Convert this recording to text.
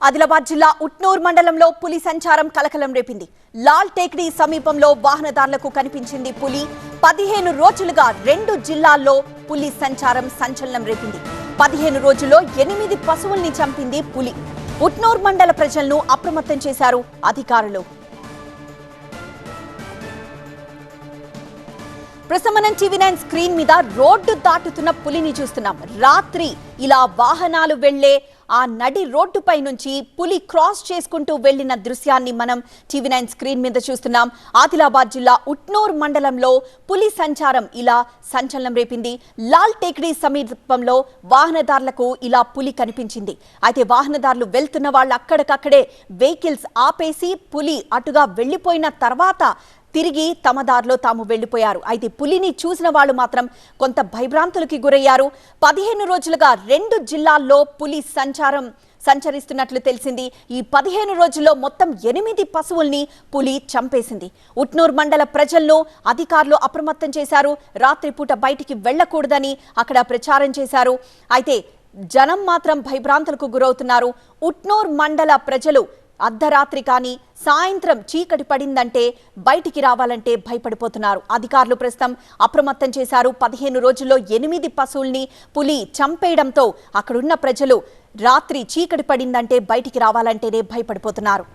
ఆదిలాబాద్ జిల్లా ఉట్నూర్ మండలంలో పులి సంచారం కలకలం రేపింది. లాల్ టేక్డీ సమీపంలో వాహనదారులకు కనిపించింది పులి. 15 రోజులుగా 2 జిల్లాల్లో పులి సంచారం సంచలనం రేపింది. 15 రోజుల్లో 8 పశువుల్ని చంపింది పులి. ఉట్నూర్ మండల ప్రజలను అప్రమత్తం చేశారు అధికారులు. ప్రసమనం టీవీ9 స్క్రీన్ మీద రోడ్డు దాటుతున్న పులిని చూస్తున్నాం. రాత్రి ఇలా వాహనాలు వెళ్లే ఆ నడి రోడ్డుపై నుంచి పులి క్రాస్ చేసుకుంటూ వెళ్లిన దృశ్యాన్ని మనం టీవీ9 స్క్రీన్ మీద చూస్తున్నాం. ఆదిలాబాద్ జిల్లా ఉట్నూర్ మండలంలో పులి సంచారం ఇలా సంచలనం రేపింది. లాల్ టేక్డీ సమీపంలో వాహనదారులకు ఇలా పులి కనిపించింది. అయితే వాహనదారులు వెళ్తున్న వాళ్ళు అక్కడికక్కడే వెహికల్స్ ఆపేసి పులి అటుగా వెళ్లిపోయిన తర్వాత తిరిగి తమ దారిలో తాము వెళ్లిపోయారు. అయితే పులిని చూసిన వాళ్ళు మాత్రం కొంత భయభ్రాంతులకి గురయ్యారు. 15 రోజులుగా 2 జిల్లాల్లో పులి సంచరిస్తున్నట్లు తెలిసింది. ఈ 15 రోజుల్లో మొత్తం 8 పశువుల్ని పులి చంపేసింది. ఉట్నూర్ మండల ప్రజలను అధికారులు అప్రమత్తం చేశారు. రాత్రిపూట బయటికి వెళ్లకూడదని అక్కడ ప్రచారం చేశారు. అయితే జనం మాత్రం భయభ్రాంతులకు గురవుతున్నారు. ఉట్నూర్ మండల ప్రజలు అర్ధరాత్రి కానీ సాయంత్రం చీకటి పడిందంటే బయటికి రావాలంటే భయపడిపోతున్నారు. అధికారులు ప్రస్తుతం అప్రమత్తం చేశారు. 15 రోజుల్లో 8 పశువుల్ని పులి చంపేయడంతో అక్కడున్న ప్రజలు రాత్రి చీకటి పడిందంటే బయటికి రావాలంటేనే భయపడిపోతున్నారు.